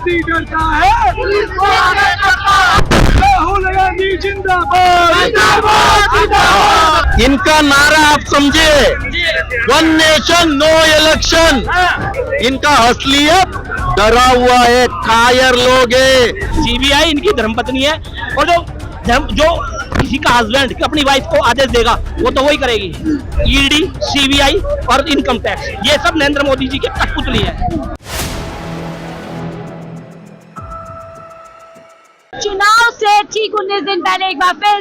मोदी डरता है, राहुल गांधी जिंदाबाद। इनका नारा आप समझिए, वन नेशन नो इलेक्शन। इनका असलियत डरा हुआ है, कायर लोग है। सीबीआई इनकी धर्मपत्नी है और जो किसी का हस्बैंड अपनी वाइफ को आदेश देगा वो तो वही करेगी। ईडी, सीबीआई और इनकम टैक्स, ये सब नरेंद्र मोदी जी के कठपुतली है। चुनाव से ठीक 19 दिन पहले एक बार फिर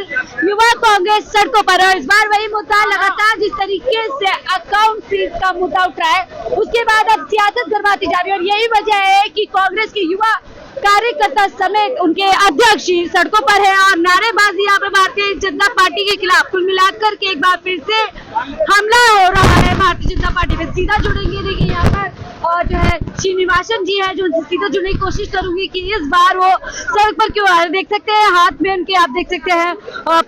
युवा कांग्रेस सड़कों पर, और इस बार वही मुद्दा लगातार जिस तरीके से अकाउंट सीज का मुद्दा उठ रहा है, उसके बाद अब सियासत गरमाती जा रही है। और यही वजह है कि कांग्रेस के युवा कार्यकर्ता समेत उनके अध्यक्ष सड़कों पर है और नारेबाजी यहाँ पे भारतीय जनता पार्टी के खिलाफ। कुल मिलाकर के एक बार फिर से हमला हो रहा है भारतीय जनता पार्टी पे। सीधा जुड़ेंगे, देखिए यहाँ पर और जो है श्रीनिवासन जी है जो उनसे सीधा जुड़ने की कोशिश करूंगी कि इस बार वो सड़क पर क्यों आए। देख सकते हैं हाथ में उनके, आप देख सकते हैं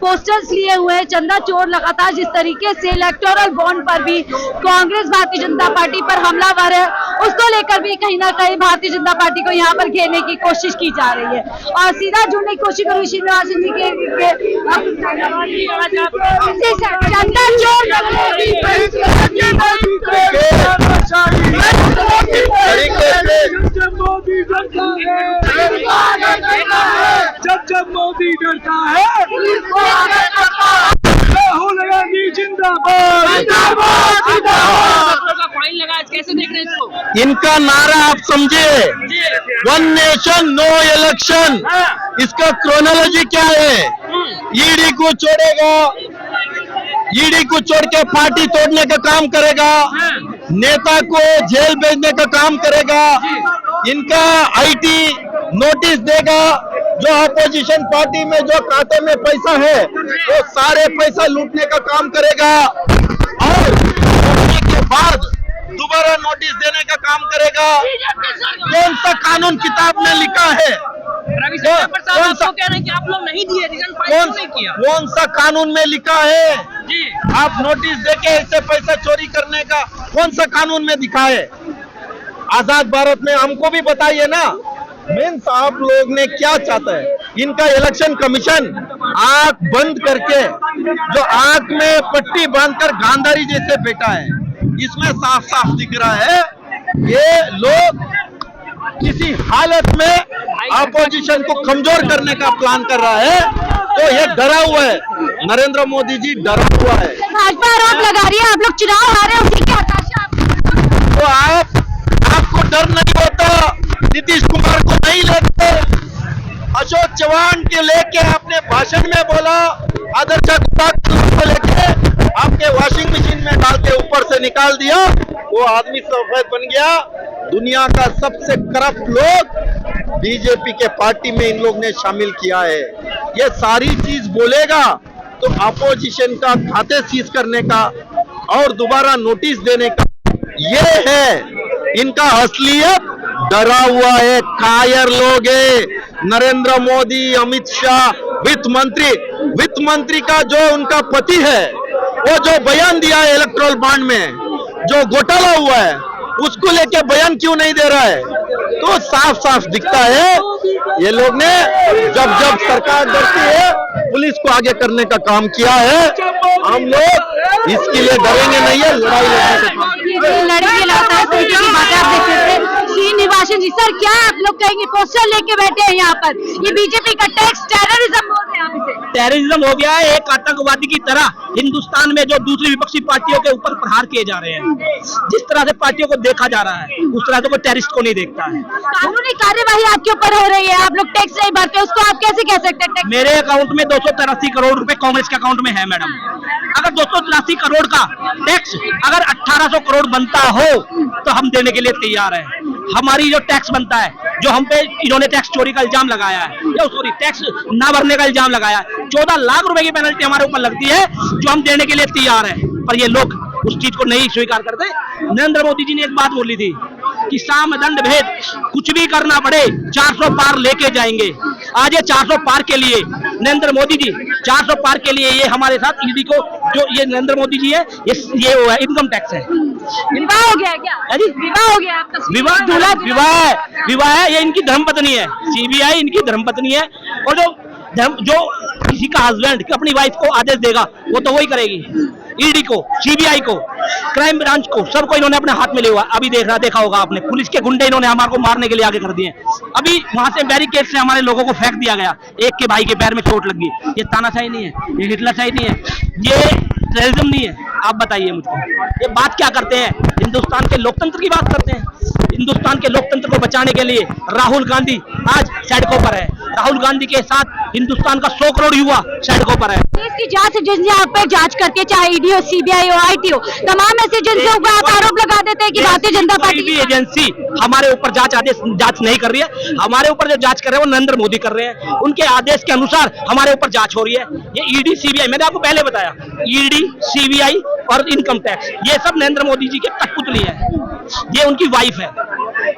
पोस्टर्स लिए हुए हैं, चंदा चोर। लगातार जिस तरीके से इलेक्टोरल बॉन्ड पर भी कांग्रेस भारतीय जनता पार्टी पर हमलावर है, उसको लेकर भी कहीं ना कहीं भारतीय जनता पार्टी को यहाँ पर घेरने की कोशिश की जा रही है। और सीधा जुड़ने की कोशिश करूंगी श्रीनिवासन जी के चंदा चोर जब मोदी डरता है, राहुल गांधी जिंदाबाद। फाइन लगा, कैसे देख रहे हैं इसको? इनका नारा आप समझिए, वन नेशन नो इलेक्शन। इसका क्रोनोलॉजी क्या है? ईडी को छोड़ेगा, ईडी को छोड़ के पार्टी तोड़ने का काम करेगा, नेता को जेल भेजने का काम करेगा, इनका आईटी नोटिस देगा, जो अपोजिशन पार्टी में जो खाते में पैसा है वो सारे पैसा लूटने का काम करेगा, और लूटने के बाद दोबारा नोटिस देने का काम करेगा। कौन सा कानून किताब में लिखा है? आप लोग नहीं दिए, कौन सा कानून में लिखा है जी? आप नोटिस देके ऐसे पैसा चोरी करने का कौन सा कानून में दिखा है? आजाद भारत में हमको भी बताइए ना। मीन्स आप लोग ने क्या चाहता है? इनका इलेक्शन कमीशन आंख बंद करके, जो आंख में पट्टी बांधकर गांधारी जैसे बैठा है, इसमें साफ साफ दिख रहा है ये लोग किसी हालत में अपोजिशन को कमजोर करने का प्लान कर रहा है। तो ये डरा हुआ है, नरेंद्र मोदी जी डरा हुआ है। भाजपा आरोप लगा रही है आप लोग चुनाव हारे, उसी की हताशा। तो आपको डर नहीं होता? नीतीश कुमार को नहीं लेते? अशोक चौहान के लेके आपने भाषण में बोला, आदर्श को लेके आपके वॉशिंग मशीन में डाल के ऊपर से निकाल दिया, वो आदमी सफेद बन गया। दुनिया का सबसे करप्ट लोग बीजेपी के पार्टी में इन लोग ने शामिल किया है। ये सारी चीज बोलेगा तो अपोजिशन का खाते सीज करने का और दोबारा नोटिस देने का, ये है इनका असलियत। डरा हुआ है, कायर लोग है। नरेंद्र मोदी, अमित शाह, वित्त मंत्री का जो उनका पति है, वो जो बयान दिया है इलेक्टोरल बॉन्ड में जो घोटाला हुआ है, उसको लेके बयान क्यों नहीं दे रहा है? तो साफ साफ दिखता है ये लोग ने जब सरकार डरती है पुलिस को आगे करने का काम किया है। हम लोग इसके लिए डरेंगे नहीं है, लड़ाई लड़ेंगे लगातार। तरीके की बातें आप देख सकते हैं। श्रीनिवासन जी, सर क्या आप लोग कहेंगे? पोस्टर लेके बैठे हैं यहाँ पर, ये बीजेपी का टैक्स टेररिज्म बोल रहे हैं आप इसे। टेररिज्म हो गया है, एक आतंकवादी की तरह हिंदुस्तान में जो दूसरी विपक्षी पार्टियों के ऊपर प्रहार किए जा रहे हैं। जिस तरह से पार्टियों को देखा जा रहा है उस तरह से कोई टेररिस्ट को नहीं देखता है। कानूनी कार्यवाही आपके ऊपर हो रही है, आप लोग टैक्स नहीं भरते, उसको आप कैसे कह सकते हैं? मेरे अकाउंट में 283 करोड़ रुपए कांग्रेस के अकाउंट में है मैडम। अगर 283 करोड़ का टैक्स अगर 1800 करोड़ बनता हो तो हम देने के लिए तैयार हैं। हमारी जो टैक्स बनता है, जो हम पे इन्होंने टैक्स चोरी का इल्जाम लगाया है, या सॉरी टैक्स ना भरने का इल्जाम लगाया है, 14 लाख रुपए की पेनल्टी हमारे ऊपर लगती है, जो हम देने के लिए तैयार हैं। पर ये लोग उस चीज को नहीं स्वीकार करते। नरेंद्र मोदी जी ने एक बात बोली थी कि साम दंड भेद, कुछ भी करना पड़े 400 पार लेके जाएंगे। आज ये 400 पार के लिए नरेंद्र मोदी जी 400 पार के लिए ये हमारे साथ ईडी को, जो ये नरेंद्र मोदी जी है, ये वो है, इनकम टैक्स है। विवाह हो गया है क्या? है जी? विवाह हो गया आपका? विवाह है, ये इनकी धर्मपत्नी है। सीबीआई इनकी धर्मपत्नी है, और जो किसी का हस्बैंड अपनी वाइफ को आदेश देगा वो तो वही करेगी। ईडी को, सीबीआई को, क्राइम ब्रांच को, सबको इन्होंने अपने हाथ में लिया हुआ। अभी देखा होगा आपने, पुलिस के गुंडे इन्होंने हमारे को मारने के लिए आगे कर दिए। अभी वहां से बैरिकेड से हमारे लोगों को फेंक दिया गया, एक के भाई के पैर में चोट लगी। ये तानाशाही नहीं है, ये हिटलरशाही नहीं है, ये टेररिज्म नहीं है। आप बताइए मुझको, ये बात क्या करते हैं? हिंदुस्तान के लोकतंत्र की बात करते हैं। हिंदुस्तान के लोकतंत्र को बचाने के लिए राहुल गांधी आज सड़कों पर है। राहुल गांधी के साथ हिंदुस्तान का 100 करोड़ युवा सड़कों पर है। इसकी जांच एजेंसी आप पर जांच करती है, चाहे ईडी हो, सीबीआई हो, आईटी हो, तमाम ऐसी एजेंसियों पर आप आरोप लगा देते हैं कि भारतीय जनता पार्टी की एजेंसी हमारे ऊपर जांच नहीं कर रही है। हमारे ऊपर जो जांच कर रहे हैं वो नरेंद्र मोदी कर रहे हैं। उनके आदेश के अनुसार हमारे ऊपर जांच हो रही है। ये ईडी सीबीआई, मैंने आपको पहले बताया, ईडी सीबीआई और इनकम टैक्स, ये सब नरेंद्र मोदी जी के कठपुतली है। ये उनकी वाइफ है,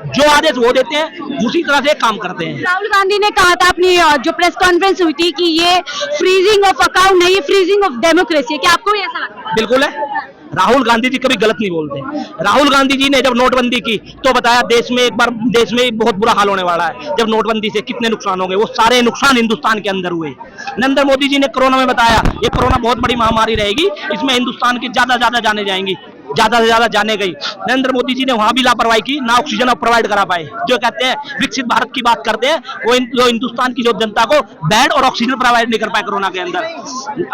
जो आदेश वो देते हैं उसी तरह से काम करते हैं। राहुल गांधी ने कहा था अपनी जो प्रेस कॉन्फ्रेंस हुई थी कि ये फ्रीजिंग ऑफ अकाउंट नहीं, फ्रीजिंग ऑफ डेमोक्रेसी है। क्या आपको भी ऐसा लगता है? बिल्कुल है। राहुल गांधी जी कभी गलत नहीं बोलते। राहुल गांधी जी ने जब नोटबंदी की तो बताया देश में बहुत बुरा हाल होने वाला है। जब नोटबंदी से कितने नुकसान होंगे, वो सारे नुकसान हिंदुस्तान के अंदर हुए। नरेंद्र मोदी जी ने कोरोना में बताया ये कोरोना बहुत बड़ी महामारी रहेगी, इसमें हिंदुस्तान की ज्यादा जाने जाएंगी, ज्यादा से ज्यादा जाने गई। नरेंद्र मोदी जी ने वहां भी लापरवाही की, ना ऑक्सीजन प्रोवाइड करा पाए। जो कहते हैं विकसित भारत की बात करते हैं, वो जो हिंदुस्तान की जो जनता को बेड और ऑक्सीजन प्रोवाइड नहीं कर पाए कोरोना के अंदर।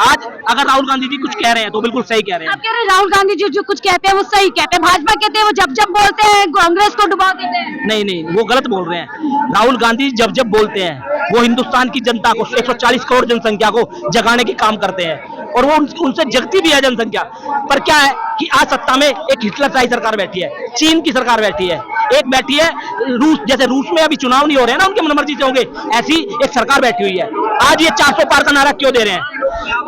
आज अगर राहुल गांधी जी कुछ कह रहे हैं तो बिल्कुल सही कह रहे हैं। आप कह रहे हैं राहुल गांधी जी जो कुछ कहते हैं वो सही कहते हैं, भाजपा कहते हैं वो जब बोलते हैं कांग्रेस को डुबा देते हैं। नहीं, वो गलत बोल रहे हैं। राहुल गांधी जब बोलते हैं वो हिंदुस्तान की जनता को, 140 करोड़ जनसंख्या को जगाने के काम करते हैं, और वो उनसे जगती भी है जनसंख्या। पर क्या है कि आज सत्ता में एक हिटलरशाही सरकार बैठी है, चीन की सरकार बैठी है, एक बैठी है रूस, जैसे रूस में अभी चुनाव नहीं हो रहे हैं ना, उनके मनमर्जी से होंगे, ऐसी एक सरकार बैठी हुई है। आज ये 400 पार का नारा क्यों दे रहे हैं?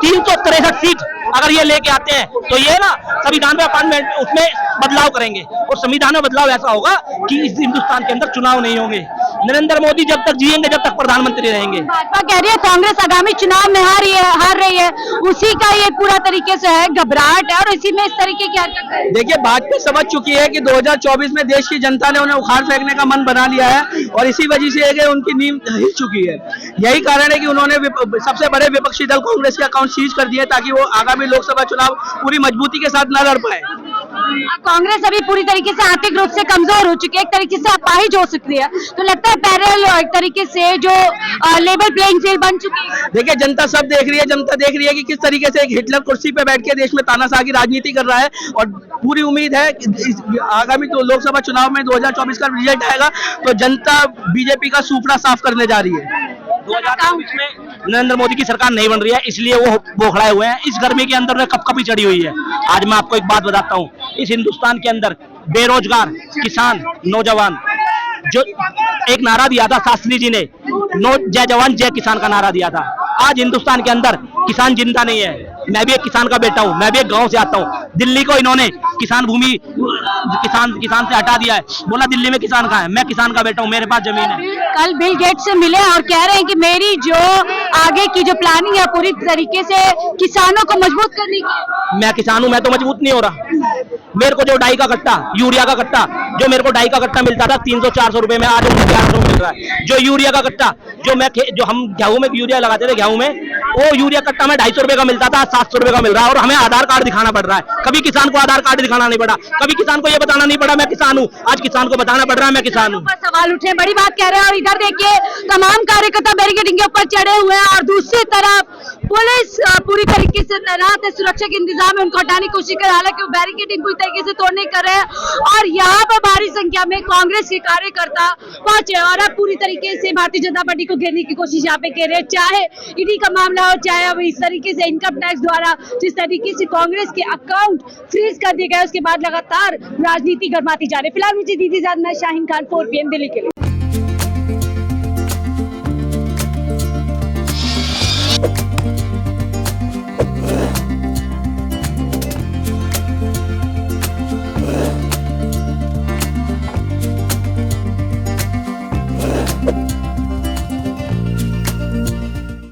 363 सीट अगर ये लेके आते हैं तो ये ना संविधान में अमेंडमेंट, उसमें बदलाव करेंगे, और संविधान में बदलाव ऐसा होगा कि इस हिंदुस्तान के अंदर चुनाव नहीं होंगे। नरेंद्र मोदी जब तक जिएंगे जब तक प्रधानमंत्री रहेंगे। भाजपा कह रही है कांग्रेस आगामी चुनाव में हार रही है, उसी का ये पूरा तरीके से है, घबराहट है, और इसी में इस तरीके की हरकत है। देखिए, भाजपा समझ चुकी है कि 2024 में देश की जनता ने उन्हें उखाड़ फेंकने का मन बना लिया है, और इसी वजह से है उनकी नींद हिल चुकी है। यही कारण है कि उन्होंने सबसे बड़े विपक्षी दल कांग्रेस के अकाउंट सीज कर दिए, ताकि वो आगामी लोकसभा चुनाव पूरी मजबूती के साथ न लड़ पाए। कांग्रेस अभी पूरी तरीके से आर्थिक रूप से कमजोर हो चुकी है, एक तरीके से अपाहिज हो सकती है, तो लगता है पैरेलल एक तरीके से जो लेवल प्लेइंग फील्ड बन चुकी है। देखिए, जनता सब देख रही है, जनता देख रही है कि किस तरीके से एक हिटलर कुर्सी पे बैठ के देश में तानाशाह की राजनीति कर रहा है, और पूरी उम्मीद है कि आगामी तो लोकसभा चुनाव में 2024 का रिजल्ट आएगा तो जनता बीजेपी का सूपड़ा साफ करने जा रही है। 2024 में नरेंद्र मोदी की सरकार नहीं बन रही है, इसलिए वो बोखलाए हुए हैं। इस गर्मी के अंदर कपकपी चढ़ी हुई है। आज मैं आपको एक बात बताता हूँ, इस हिंदुस्तान के अंदर बेरोजगार किसान, नौजवान, जो एक नारा दिया था शास्त्री जी ने, जय जवान जय किसान का नारा दिया था। आज हिंदुस्तान के अंदर किसान जिंदा नहीं है। मैं भी एक किसान का बेटा हूँ, मैं भी एक गांव से आता हूँ। दिल्ली को इन्होंने किसान भूमि किसान से हटा दिया है, बोला दिल्ली में किसान कहाँ है? मैं किसान का बेटा हूँ, मेरे पास जमीन है। कल बिल गेट्स से मिले और कह रहे हैं कि मेरी जो आगे की जो प्लानिंग है पूरी तरीके से किसानों को मजबूत करने की। मैं किसान हूँ, मैं तो मजबूत नहीं हो रहा। मेरे को जो डाई का कट्टा, यूरिया का कट्टा, जो मेरे को डाई का कट्टा मिलता था 300-400 रुपए में, आज 1100 मिल रहा है। जो यूरिया का कट्टा, जो हम गेहूं में यूरिया लगाते थे, गेहूं में वो यूरिया कट्टा में 250 रुपए का मिलता था, 700 रुपए का मिल रहा है, और हमें आधार कार्ड दिखाना पड़ रहा है। कभी किसान को आधार कार्ड दिखाना नहीं पड़ा, कभी किसान को ये बताना नहीं पड़ा मैं किसान हूँ। आज किसान को बताना पड़ रहा है मैं किसान हूँ। सवाल उठे, बड़ी बात कह रहे हैं, और इधर देखिए तमाम कार्यकर्ता बैरिकेडिंग के ऊपर चढ़े हुए हैं, और दूसरी तरफ पुलिस पूरी तरीके से तैनात है, सुरक्षा के इंतजाम में उनको हटाने की कोशिश कर, हालांकि वो बैरिकेडिंग पूरी तरीके से तोड़ने कर रहे हैं। और यहाँ पर भारी संख्या में कांग्रेस के कार्यकर्ता पहुंचे, और अब पूरी तरीके से भारतीय जनता पार्टी को घेरने की कोशिश यहाँ पे कर रहे हैं, चाहे ईडी का मामला हो, चाहे अब इस तरीके से इनकम टैक्स द्वारा जिस तरीके से कांग्रेस के अकाउंट फ्रीज कर दिए गए, उसके बाद लगातार राजनीति गरमाती जा रही है। फिलहाल मुझे दीदी मैं शाहीन खान 4 PM दिल्ली के लिए।